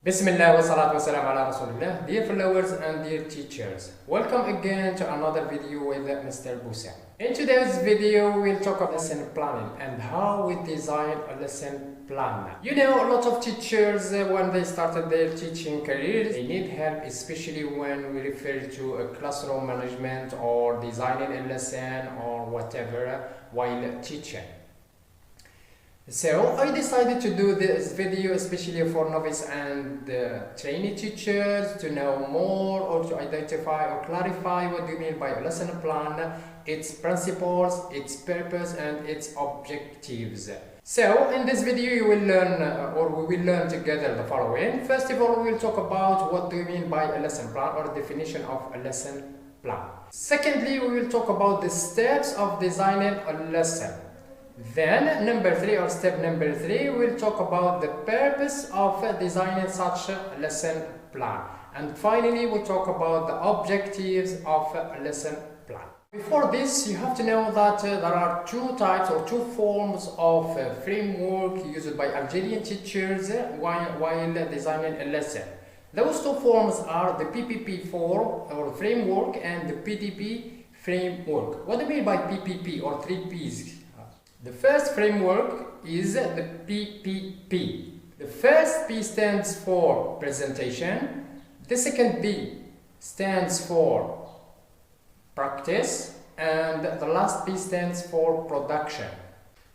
Bismillah wa salatu wa salam ala Rasulullah. Dear followers and dear teachers, welcome again to another video with Mr. Busa. In today's video, we'll talk about lesson planning and how we design a lesson plan. You know, a lot of teachers, when they started their teaching careers, they need help, especially when we refer to a classroom management or designing a lesson or whatever while teaching. So I decided to do this video especially for novice and trainee teachers to know more or to identify or clarify what do you mean by a lesson plan, its principles, its purpose and its objectives. So in this video you will learn or we will learn together the following. First of all, we will talk about what do you mean by a lesson plan or definition of a lesson plan. Secondly, we will talk about the steps of designing a lesson. Then step number three, we'll talk about the purpose of designing such a lesson plan. And finally, we'll talk about the objectives of a lesson plan. Before this, you have to know that there are two types or two forms of framework used by Algerian teachers while designing a lesson. Those two forms are the PPP form or framework and the PDP framework. What do you mean by PPP or 3 Ps? The first framework is the PPP. The first P stands for presentation. The second P stands for practice. And the last P stands for production.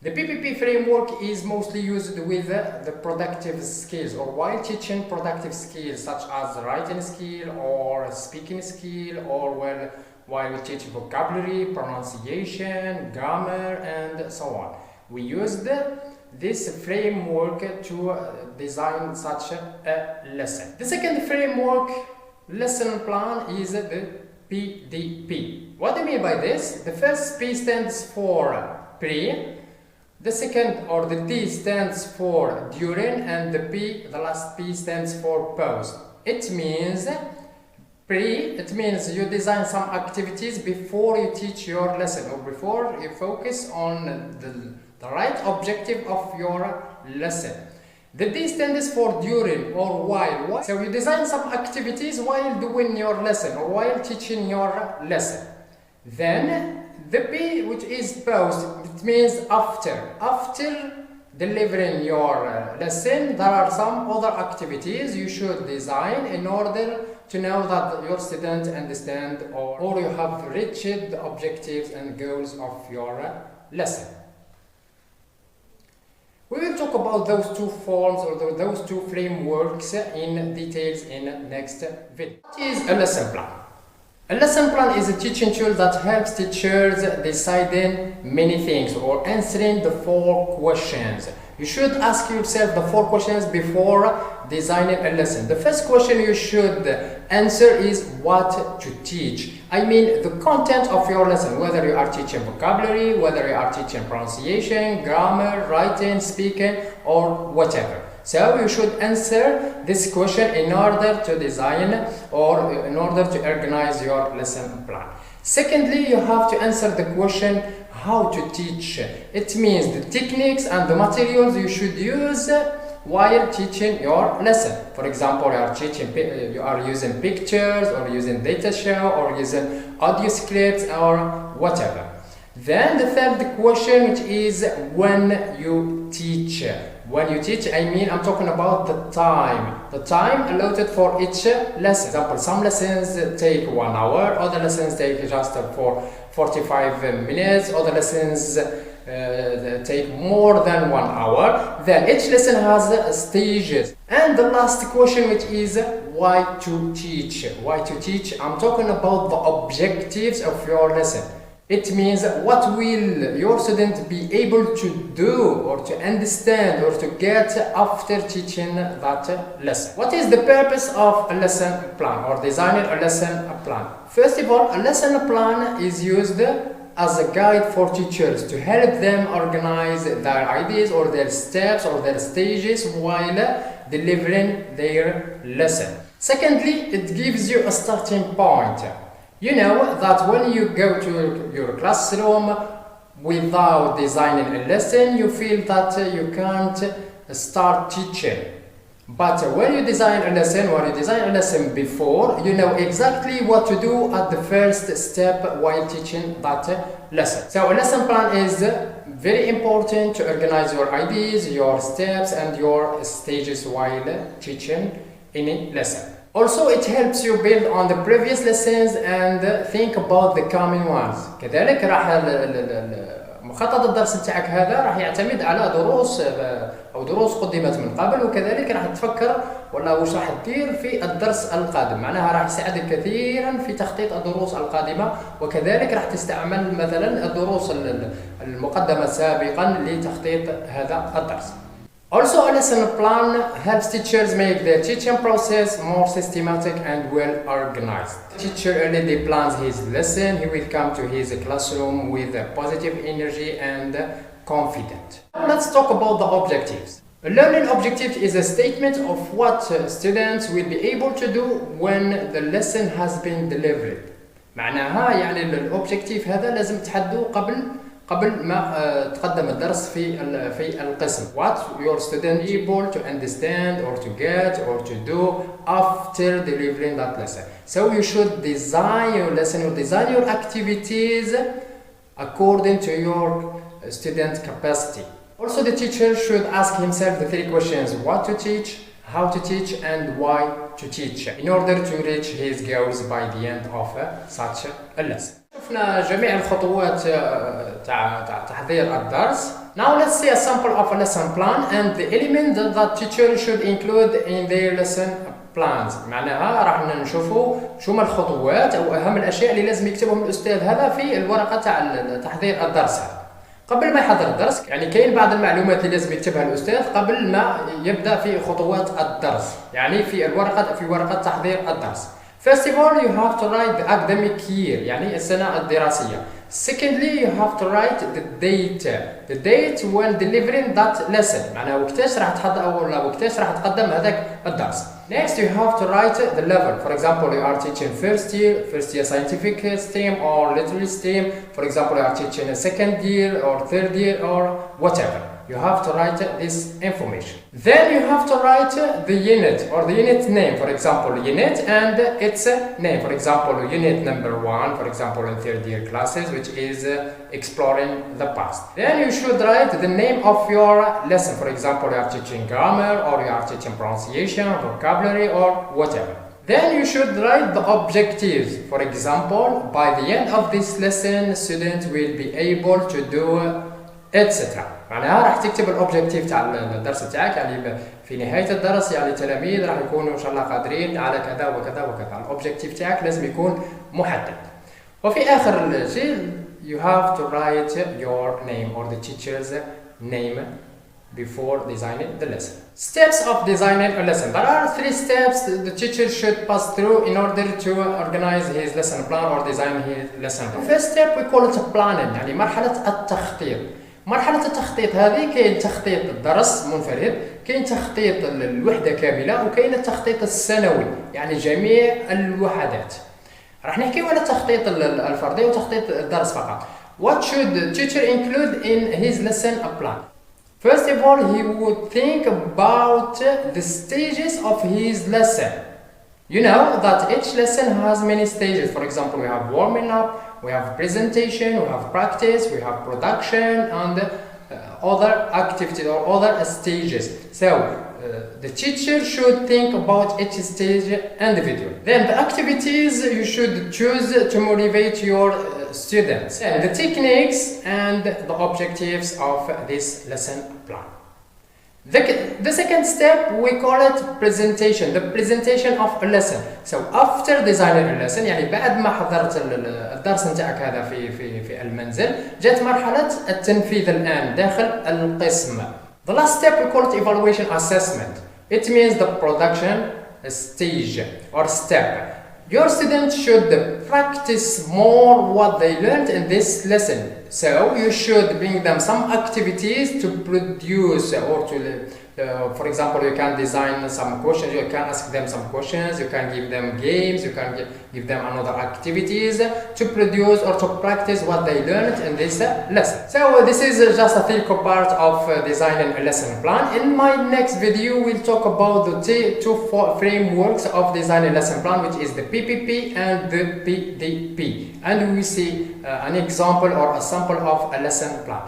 The PPP framework is mostly used with the productive skills or while teaching productive skills such as writing skill or speaking skill or while we teach vocabulary, pronunciation, grammar and so on. We used this framework to design such a lesson. The second framework lesson plan is the PDP. What do you mean by this? The first P stands for pre, the second or the D stands for during and the last P stands for post. It means you design some activities before you teach your lesson or before you focus on the right objective of your lesson. The D stands for during or while. So you design some activities while doing your lesson or while teaching your lesson. Then the P, which is post, it means after. After delivering your lesson, there are some other activities you should design in order to know that your students understand or you have reached the objectives and goals of your lesson. We will talk about those two forms or those two frameworks in details in next video. What is a lesson plan? A lesson plan is a teaching tool that helps teachers deciding many things or answering the 4 questions. You should ask yourself the 4 questions before designing a lesson. The first question you should answer is what to teach. I mean the content of your lesson, whether you are teaching vocabulary, whether you are teaching pronunciation, grammar, writing, speaking or whatever. So you should answer this question in order to design or in order to organize your lesson plan. Secondly, you have to answer the question how to teach. It means the techniques and the materials you should use while teaching your lesson. For example, you are using pictures or using data show or using audio scripts or whatever. Then the third question, which is when you teach. When you teach, I mean I'm talking about the time allotted for each lesson. For example, some lessons take 1 hour, other lessons take just for 45 minutes, other lessons take more than 1 hour. Then each lesson has stages. And the last question, which is why to teach. Why to teach? I'm talking about the objectives of your lesson. It means what will your student be able to do or to understand or to get after teaching that lesson. What is the purpose of a lesson plan or designing a lesson plan? First of all, a lesson plan is used as a guide for teachers to help them organize their ideas or their steps or their stages while delivering their lesson. Secondly, it gives you a starting point. You know that when you go to your classroom without designing a lesson, you feel that you can't start teaching. But when you design a lesson before, you know exactly what to do at the first step while teaching that lesson. So a lesson plan is very important to organize your ideas, your steps and your stages while teaching any lesson. Also, it helps you build on the previous lessons and think about the coming ones. كذلك راح مخطط الدرس نتاعك هذا راح يعتمد على دروس قدمت من قبل، وكذلك راح تفكر ولا واش راح تدير في الدرس القادم. معناها راح يساعدك كثيرا في تخطيط الدروس القادمة، وكذلك راح تستعمل مثلا الدروس المقدمة سابقا لتخطيط هذا الدرس. Also, a lesson plan helps teachers make their teaching process more systematic and well organized. Teacher already plans his lesson. He will come to his classroom with a positive energy and confident. Let's talk about the objectives. A learning objective is a statement of what students will be able to do when the lesson has been delivered. معناها يعني الأوبجكتيف هذا لازم تحدده قبل ما تقدم الدرس في القسم. What your student able to understand or to get or to do after delivering that lesson. So you should design your lesson or design your activities according to your student capacity. Also, the teacher should ask himself the three questions: what to teach, how to teach and why to teach, in order to reach his goals by the end of such a lesson. شفنا جميع الخطوات تاع تحضير الدرس. Now let's see a sample of a lesson plan and the element that teacher should include in their lesson plans. معناها راح نشوفوا شو ما الخطوات او اهم الاشياء اللي لازم يكتبهم الاستاذ هذا في الورقه تاع تحضير الدرس هذا. قبل ما يحضر الدرس يعني كاين بعض المعلومات اللي لازم يكتبها الاستاذ قبل ما يبدا في خطوات الدرس، يعني في ورقه تحضير الدرس. First of all, you have to write the academic year, يعني السنة الدراسية. Secondly, you have to write the date when delivering that lesson. معناها وقتاش راح تحضر ولا وقتاش راح تقدم هذاك الدرس. Next, you have to write the level. For example, you are teaching first year scientific stream or literary stream. For example, you are teaching a second year or third year or whatever. You have to write this information. Then you have to write the unit or the unit name. For example, unit and its name. For example, unit number 1, for example, in third year classes, which is exploring the past. Then you should write the name of your lesson. For example, you are teaching grammar or you are teaching pronunciation, vocabulary or whatever. Then you should write the objectives. For example, by the end of this lesson, students will be able to do etc. معناها راح تكتب الاوبجيكتيف تاع الدرس تاعك، يعني في نهايه الدرس يعني التلاميذ راح يكونوا ان شاء الله قادرين على كذا وكذا وكذا. الاوبجيكتيف تاعك لازم يكون محدد. وفي اخر الشيء you have to write your name or the teacher's name before designing the lesson. Steps of designing a lesson. There are 3 steps the teacher should pass through in order to organize his lesson plan or design his lesson plan. The first step we call it planning، يعني مرحله التخطيط. مرحلة التخطيط هذه كاين تخطيط الدرس منفرد، كاين تخطيط الوحدة كاملة، وكاين التخطيط السنوي يعني جميع الوحدات. راح نحكيو على التخطيط الفردي وتخطيط الدرس فقط. What should the teacher include in his lesson plan? First of all, he would think about the stages of his lesson. You know that each lesson has many stages. For example, we have warming up, we have presentation, we have practice, we have production, and other activities or other stages. So the teacher should think about each stage individually. Then the activities you should choose to motivate your students, and the techniques and the objectives of this lesson plan. The second step we call it presentation, the presentation of a lesson. So after designing a lesson يعني بعد ما حضرت الدرس نتاعك هذا في المنزل، جات مرحلة التنفيذ الآن داخل القسم. The last step we call it evaluation assessment. It means the production stage or step. Your students should practice more what they learned in this lesson. So you should bring them some activities to produce or For example, you can design some questions, you can ask them some questions, you can give them games, you can give them another activities to produce or to practice what they learned in this lesson. So this is just a theoretical part of designing a lesson plan. In my next video, we'll talk about the two frameworks of designing a lesson plan, which is the PPP and the PDP. And we will see an example or a sample of a lesson plan.